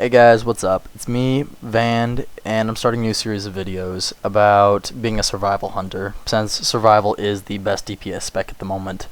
Hey guys, what's up? It's me, Van, and I'm starting a new series of videos about being a survival hunter, since survival is the best DPS spec at the moment.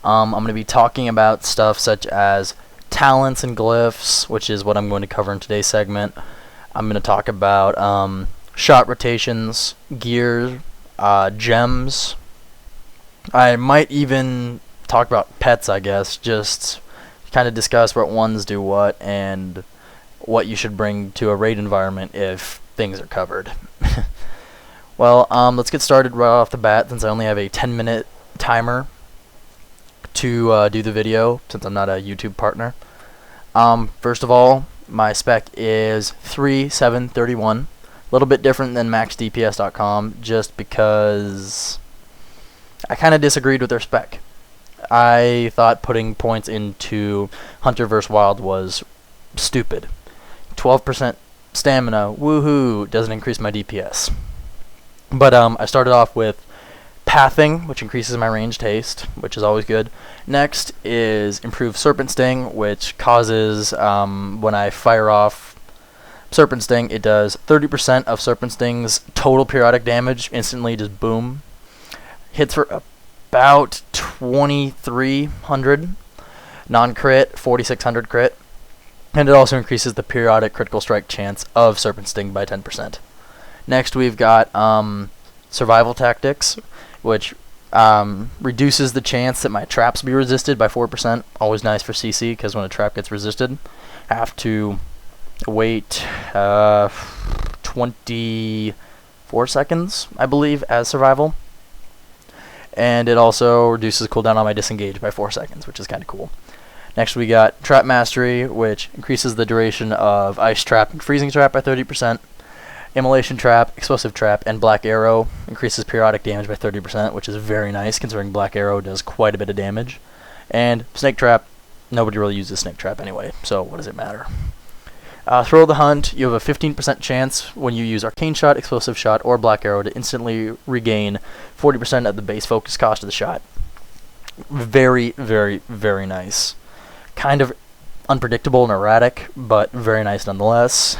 I'm going to be talking about stuff such as talents and glyphs, which is what I'm going to cover in today's segment. I'm going to talk about shot rotations, gear, gems. I might even talk about pets, I guess, just kind of discuss what ones do what and what you should bring to a raid environment if things are covered. Well, let's get started right off the bat, since I only have a 10-minute timer to do the video, since I'm not a YouTube partner. First of all, my spec is 3.731, a little bit different than maxdps.com, just because I kind of disagreed with their spec. I thought putting points into Hunter vs. Wild was stupid. 12% stamina, woohoo, doesn't increase my DPS. But I started off with pathing, which increases my ranged haste, which is always good. Next is improved serpent sting, which causes, when I fire off serpent sting, it does 30% of serpent sting's total periodic damage, instantly just boom. Hits for about 2300 non-crit, 4600 crit. And it also increases the periodic critical strike chance of Serpent Sting by 10%. Next, we've got Survival Tactics, which reduces the chance that my traps be resisted by 4%. Always nice for CC, because when a trap gets resisted, I have to wait 24 seconds, I believe, as survival. And it also reduces cooldown on my disengage by 4 seconds, which is kind of cool. Next we got Trap Mastery, which increases the duration of Ice Trap and Freezing Trap by 30%. Immolation Trap, Explosive Trap, and Black Arrow increases periodic damage by 30%, which is very nice considering Black Arrow does quite a bit of damage. And Snake Trap, nobody really uses Snake Trap anyway, so what does it matter? Throw the Hunt, you have a 15% chance when you use Arcane Shot, Explosive Shot, or Black Arrow to instantly regain 40% of the base focus cost of the shot. Very, very, very nice. Kind of unpredictable and erratic, but very nice nonetheless.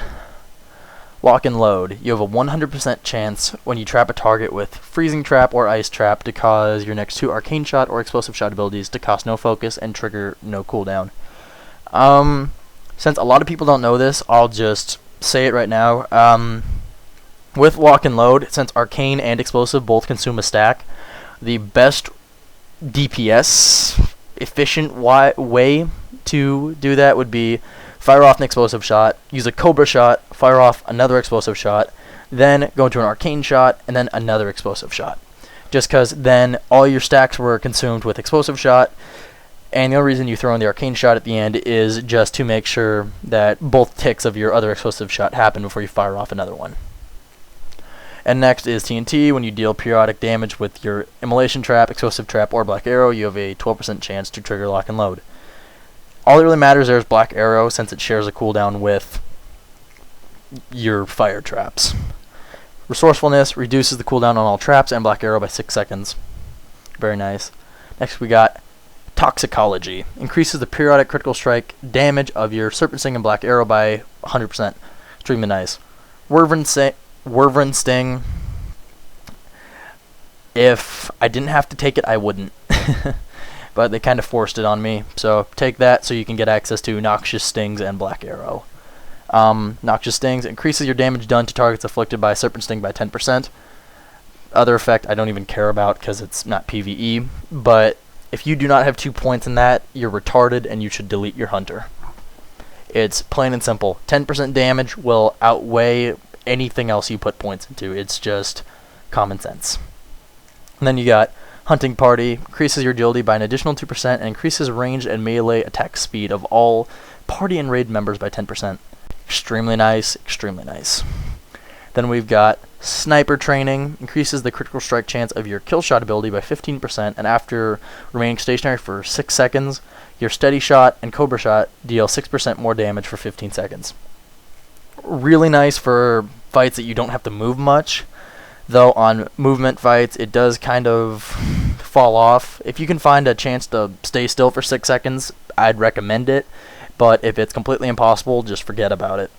Lock and Load. You have a 100% chance when you trap a target with Freezing Trap or Ice Trap to cause your next two Arcane Shot or Explosive Shot abilities to cost no focus and trigger no cooldown. Since a lot of people don't know this, I'll just say it right now. With Lock and Load, since Arcane and Explosive both consume a stack, the best DPS efficient way to do that would be fire off an explosive shot, use a Cobra shot, fire off another explosive shot, then go into an Arcane shot, and then another explosive shot. Just because then all your stacks were consumed with explosive shot, and the only reason you throw in the Arcane shot at the end is just to make sure that both ticks of your other explosive shot happen before you fire off another one. And next is TNT. When you deal periodic damage with your Immolation Trap, Explosive Trap, or Black Arrow, you have a 12% chance to trigger Lock and Load. All that really matters there is Black Arrow, since it shares a cooldown with your fire traps. Resourcefulness reduces the cooldown on all traps and Black Arrow by 6 seconds. Very nice. Next we got Toxicology. Increases the periodic critical strike damage of your Serpent Sting and Black Arrow by 100%. Extremely nice. Wyvern Sting. If I didn't have to take it, I wouldn't. But they kind of forced it on me. So take that so you can get access to Noxious Stings and Black Arrow. Noxious Stings increases your damage done to targets afflicted by Serpent Sting by 10%. Other effect I don't even care about because it's not PvE. But if you do not have 2 points in that, you're retarded and you should delete your Hunter. It's plain and simple. 10% damage will outweigh anything else you put points into. It's just common sense. And then you got Hunting Party. Increases your agility by an additional 2% and increases ranged and melee attack speed of all party and raid members by 10%. Extremely nice, extremely nice. Then we've got Sniper Training. Increases the critical strike chance of your kill shot ability by 15%, and after remaining stationary for 6 seconds, your Steady Shot and Cobra Shot deal 6% more damage for 15 seconds. Really nice for fights that you don't have to move much, though on movement fights it does kind of fall off. If you can find a chance to stay still for 6 seconds, I'd recommend it. but if it's completely impossible, just forget about it.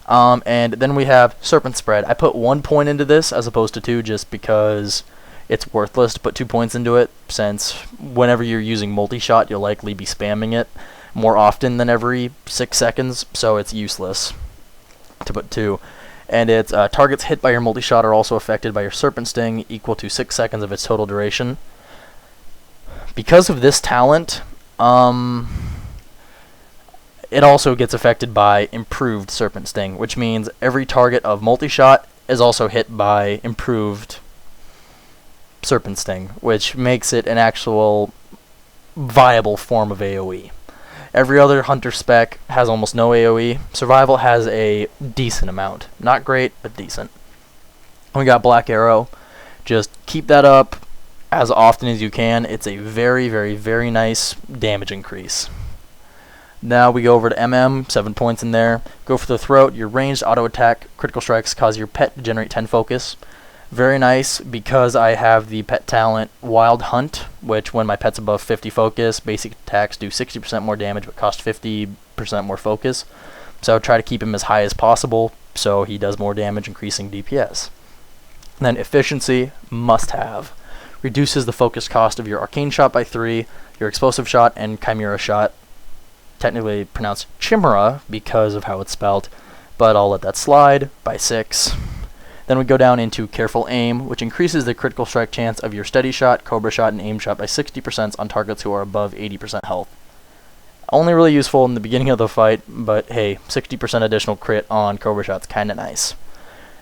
And then we have Serpent Spread. I put 1 point into this as opposed to 2 just because it's worthless to put 2 points into it, since whenever you're using multi-shot, you'll likely be spamming it more often than every 6 seconds, so it's useless to put 2. And it's targets hit by your multi-shot are also affected by your Serpent Sting, equal to 6 seconds of its total duration. Because of this talent, it also gets affected by improved Serpent Sting, which means every target of multi-shot is also hit by improved Serpent Sting, which makes it an actual viable form of AoE. Every other hunter spec has almost no AoE. Survival has a decent amount. Not great, but decent. We got Black Arrow. Just keep that up as often as you can. It's a very, very, very nice damage increase. Now we go over to MM, 7 points in there. Go for the throat. Your ranged auto attack critical strikes cause your pet to generate 10 focus. Very nice because I have the pet talent Wild Hunt, which when my pet's above 50 focus, basic attacks do 60% more damage but cost 50% more focus. So try to keep him as high as possible so he does more damage, increasing DPS. And then efficiency, must have. Reduces the focus cost of your arcane shot by 3, your explosive shot and chimera shot, technically pronounced chimera because of how it's spelled, but I'll let that slide, by 6. Then we go down into Careful Aim, which increases the critical strike chance of your steady shot, cobra shot, and aim shot by 60% on targets who are above 80% health. Only really useful in the beginning of the fight, but hey, 60% additional crit on cobra shot's kinda nice.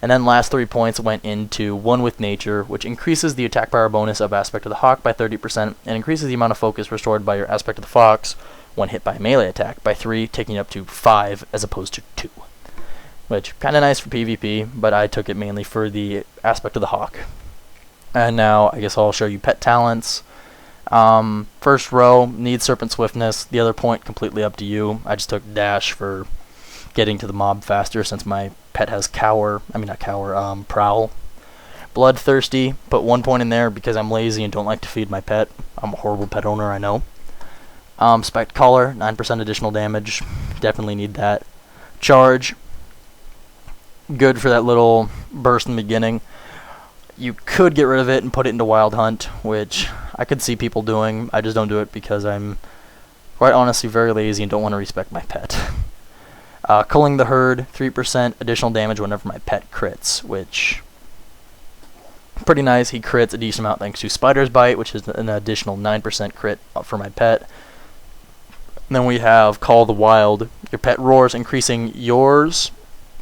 And then last 3 points went into One with Nature, which increases the attack power bonus of Aspect of the Hawk by 30% and increases the amount of focus restored by your Aspect of the Fox when hit by a melee attack by 3, taking it up to 5 as opposed to 2. Which, kinda nice for PvP, but I took it mainly for the Aspect of the Hawk. And now, I guess I'll show you pet talents. First row, needs Serpent Swiftness. The other point, completely up to you. I just took Dash for getting to the mob faster since my pet has Prowl. Bloodthirsty, put 1 point in there because I'm lazy and don't like to feed my pet. I'm a horrible pet owner, I know. Spiked Collar, 9% additional damage. Definitely need that. Charge, good for that little burst in the beginning. You could get rid of it and put it into Wild Hunt, which I could see people doing. I just don't do it because I'm quite honestly very lazy and don't want to respect my pet. Culling the Herd, 3% additional damage whenever my pet crits, which pretty nice. He crits a decent amount thanks to Spider's Bite, which is an additional 9% crit for my pet. And then we have Call the Wild. Your pet roars, increasing yours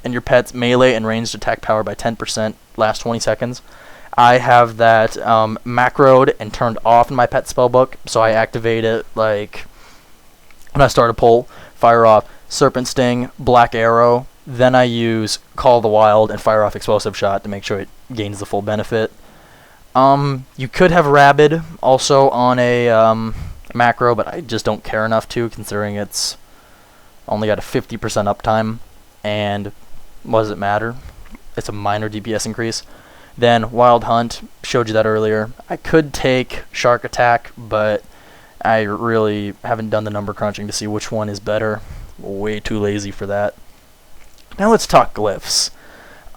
and your pet's melee and ranged attack power by 10% last 20 seconds. I have that macroed and turned off in my pet spellbook, so I activate it like when I start a pull, fire off Serpent Sting, Black Arrow, then I use Call the Wild and fire off Explosive Shot to make sure it gains the full benefit. You could have Rabid also on a macro, but I just don't care enough to, considering it's only got a 50% uptime, and what does it matter? It's a minor DPS increase. Then Wild Hunt, showed you that earlier. I could take Shark Attack, but I really haven't done the number crunching to see which one is better. Way too lazy for that. Now let's talk Glyphs.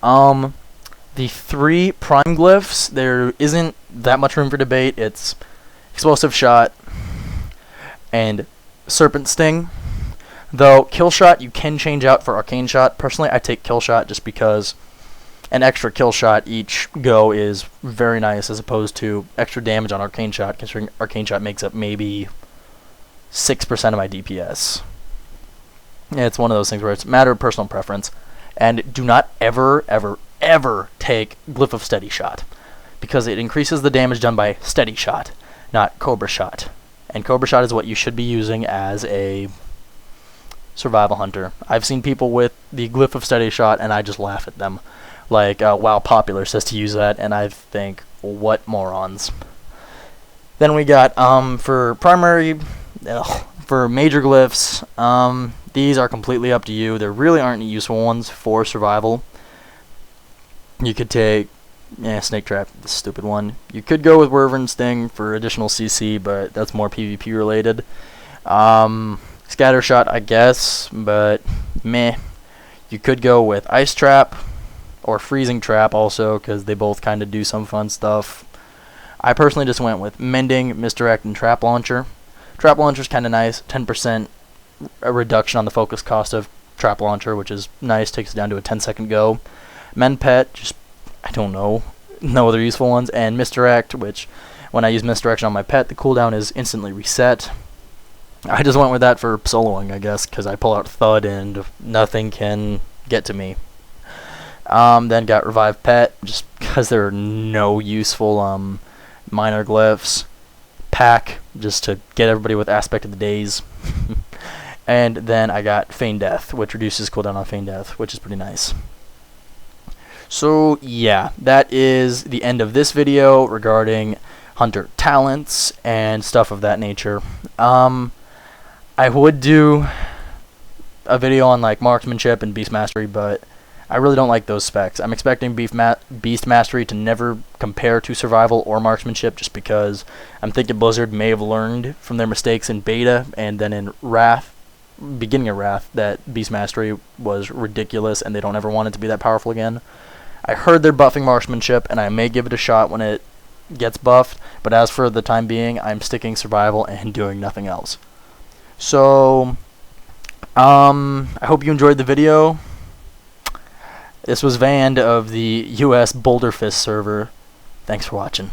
The 3 prime Glyphs, there isn't that much room for debate. It's Explosive Shot and Serpent Sting. Though Kill Shot you can change out for Arcane Shot. Personally, I take Kill Shot just because an extra Kill Shot each go is very nice as opposed to extra damage on Arcane Shot, considering Arcane Shot makes up maybe 6% of my DPS. Yeah, it's one of those things where it's a matter of personal preference. And do not ever, ever, ever take Glyph of Steady Shot, because it increases the damage done by Steady Shot, not Cobra Shot. And Cobra Shot is what you should be using as a survival hunter. I've seen people with the Glyph of Steady Shot and I just laugh at them. Like, WoW Popular says to use that, and I think, what morons. Then we got, for primary, for major Glyphs, these are completely up to you. There really aren't any useful ones for survival. You could take, Snake Trap, the stupid one. You could go with Wyvern Sting for additional CC, but that's more PvP related. Scattershot, I guess, but meh. You could go with Ice Trap or Freezing Trap also, because they both kind of do some fun stuff. I personally just went with Mending, Misdirect, and Trap Launcher. Trap Launcher is kind of nice, 10% a reduction on the focus cost of Trap Launcher, which is nice, takes it down to a 10-second go. Mend Pet, just, I don't know, no other useful ones. And Misdirect, which when I use Misdirection on my pet, the cooldown is instantly reset. I just went with that for soloing, I guess, because I pull out Thud and nothing can get to me. Then got Revive Pet, just because there are no useful minor glyphs. Pack, just to get everybody with Aspect of the Days. And then I got Feign Death, which reduces cooldown on Feign Death, which is pretty nice. So yeah, that is the end of this video regarding Hunter talents and stuff of that nature. I would do a video on like Marksmanship and Beast Mastery, but I really don't like those specs. I'm expecting Beast Mastery to never compare to Survival or Marksmanship, just because I'm thinking Blizzard may have learned from their mistakes in Beta and then in Wrath, beginning of Wrath, that Beast Mastery was ridiculous and they don't ever want it to be that powerful again. I heard they're buffing Marksmanship, and I may give it a shot when it gets buffed, but as for the time being, I'm sticking Survival and doing nothing else. So, I hope you enjoyed the video. This was Vand of the US Boulder Fist server. Thanks for watching.